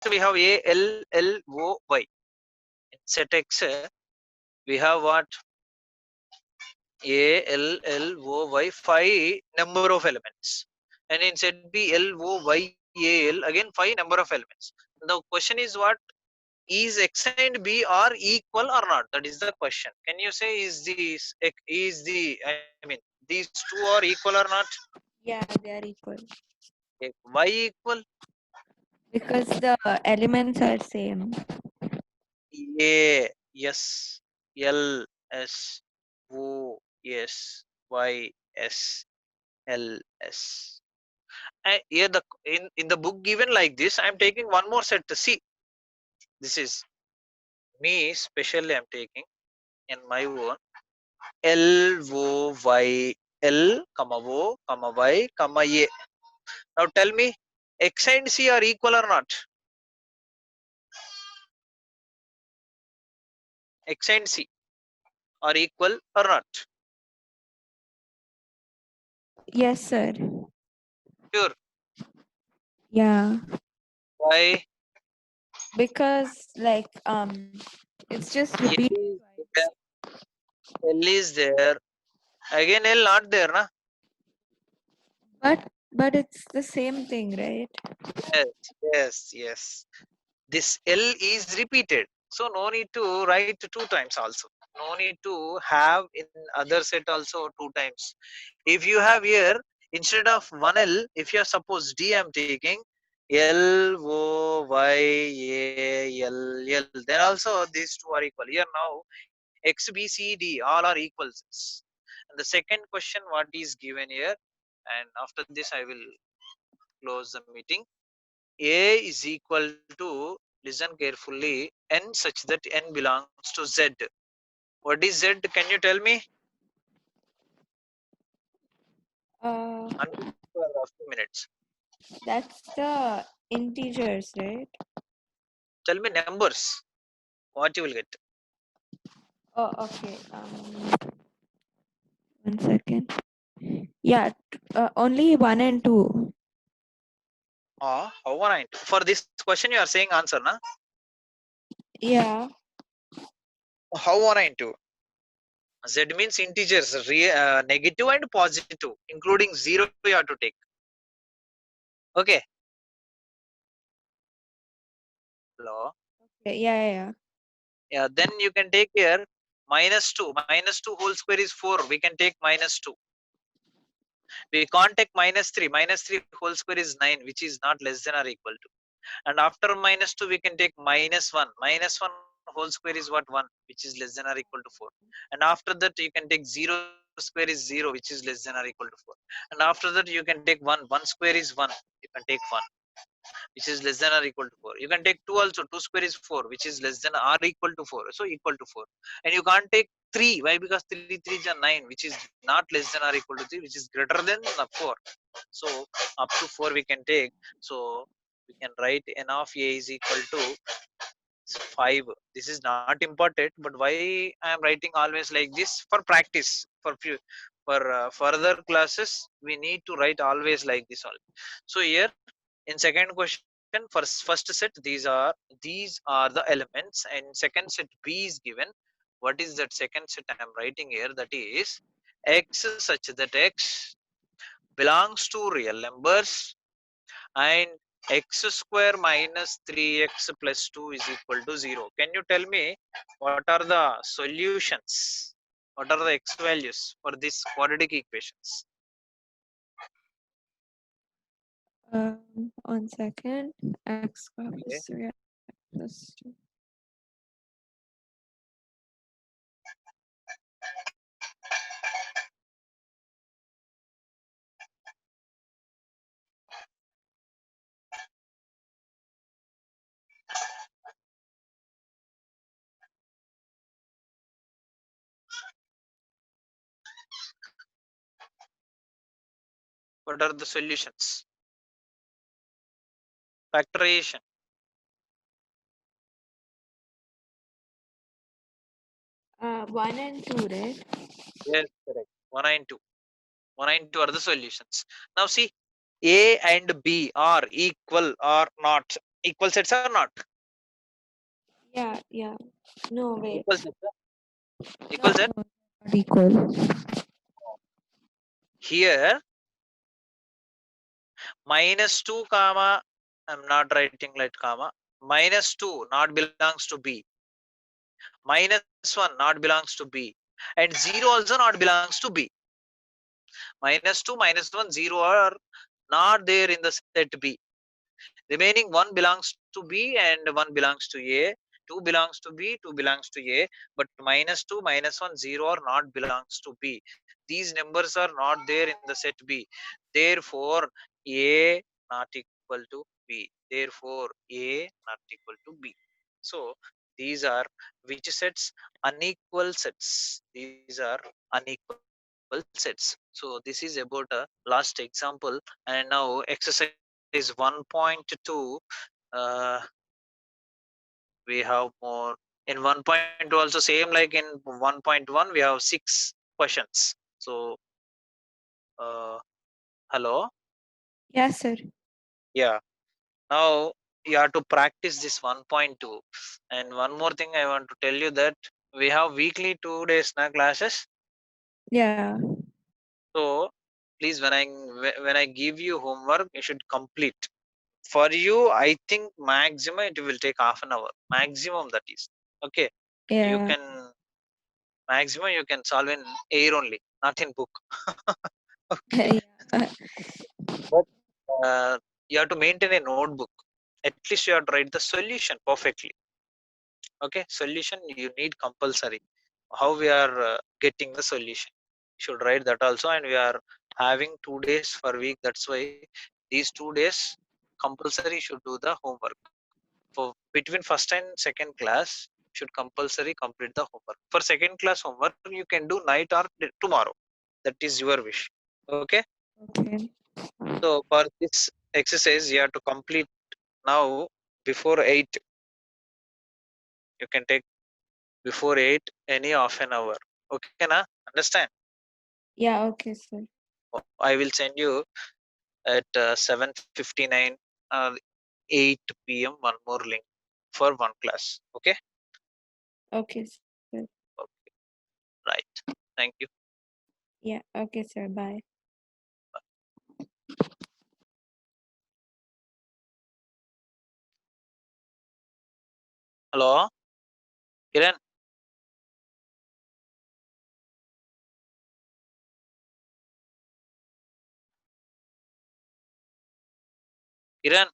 we have A, L, L, O, Y. In set X, we have what? A, L, L, O, Y, 5 number of elements. And in set B, L, O, Y, A, L, again 5 number of elements. The question is what? Is X and B are equal or not? That is the question. Can you say these two are equal or not? Yeah, they are equal. Why equal? Because the elements are same. A, S, L, S, O, S, Y, S, L, S. Here in the book given like this, I am taking one more set to see. This is me specially. I am taking in my own L, O, Y, L, comma O, comma Y, comma A. Now tell me, X and C are equal or not? X and C are equal or not? Yes, sir. Sure. Yeah. Why? Because like it's just A repeated is twice. there, L is there. Again, L not there, na? But it's the same thing, right? Yes. This L is repeated. So no need to write 2 times also. No need to have in other set also 2 times. If you have here, instead of 1L, if you are suppose D I am taking L, O, Y, A, L, L, then also these two are equal. Here now, X, B, C, D, all are equals. And the second question, what is given here, and after this I will close the meeting. A is equal to, listen carefully, N such that N belongs to Z. What is Z? Can you tell me? Until 2 minutes. That's the integers, right? Tell me numbers. What you will get? Oh, okay. 1 second. Yeah, only 1 and 2. How one I? For this question, you are saying answer, na? Yeah. How one I two? Z means integers, negative and positive, including 0 you have to take. Okay. Hello. Okay. Yeah. Yeah. Then you can take here -2. -2 whole square is 4. We can take -2. We can't take -3. -3 whole square is 9, which is not less than or equal to. And after -2, we can take -1. -1 whole square is what? 1, which is less than or equal to 4. And after that, you can take 0 square is 0, which is less than or equal to 4. And after that, you can take 1. 1 square is 1. You can take 1, which is less than or equal to 4. You can take 2 also. 2 square is 4, which is less than or equal to 4. So equal to 4. And you can't take 3. Why? Because 3 is 9, which is not less than or equal to 3, which is greater than 4. So up to 4 we can take. So we can write n of a is equal to 5. This is not important, but why I am writing always like this? For practice, for further classes, we need to write always like this only. So here in second question, first set, these are the elements, and second set B is given. What is that second set I am writing here? That is X such that X belongs to real numbers, and x square minus 3x plus 2 is equal to 0. Can you tell me what are the solutions? What are the x values for this quadratic equations? 1 second. X square Okay. plus 3 plus 2. What are the solutions? Factorization. 1 and 2, right? Yes, correct. 1 and 2. 1 and 2 are the solutions. Now see, A and B are equal or not. Equal sets or not? Yeah, yeah. No, wait. Equal sets. Equal set. No, not equal. Here -2 comma, I'm not writing like comma, -2 not belongs to B, -1 not belongs to B, and 0 also not belongs to B. -2, -1, 0 are not there in the set B. Remaining one belongs to B and one belongs to A. Two belongs to B, two belongs to A. But -2, -1, 0 are not belongs to B. These numbers are not there in the set B. Therefore, A not equal to B. Therefore, A not equal to B. So these are which sets? Unequal sets. These are unequal sets. So this is about a last example. And now exercise 1.2, uh, we have more. In 1.2 also same like in 1.1 we have 6 questions. So hello, Yes, sir. yeah, now you have to practice this 1.2. And one more thing I want to tell you, that we have weekly 2 days na classes. Yeah. So please, when I give you homework, you should complete. For you, I think maximum it will take half an hour, maximum, that is okay. You Yeah. can maximum you can solve in air only, not in book. Okay, Yeah. but you have to maintain a notebook. At least you have to write the solution perfectly. Okay, solution you need compulsory. How we are getting the solution, you should write that also. And we are having 2 days per week, that's why these 2 days compulsory should do the homework. For between first and second class, should compulsory complete the homework. For second class homework, you can do night or tomorrow, that is your wish. Okay, Okay. so for this exercise you have to complete now before 8. You can take before 8 any half an hour. Okay na, understand? Yeah, okay, sir. I will send you at 7:59 or 8 p.m. one more link for one class. Okay, Okay, sir. okay, right, thank you. Yeah, okay, sir. Bye. Hello, Kiran. Kiran.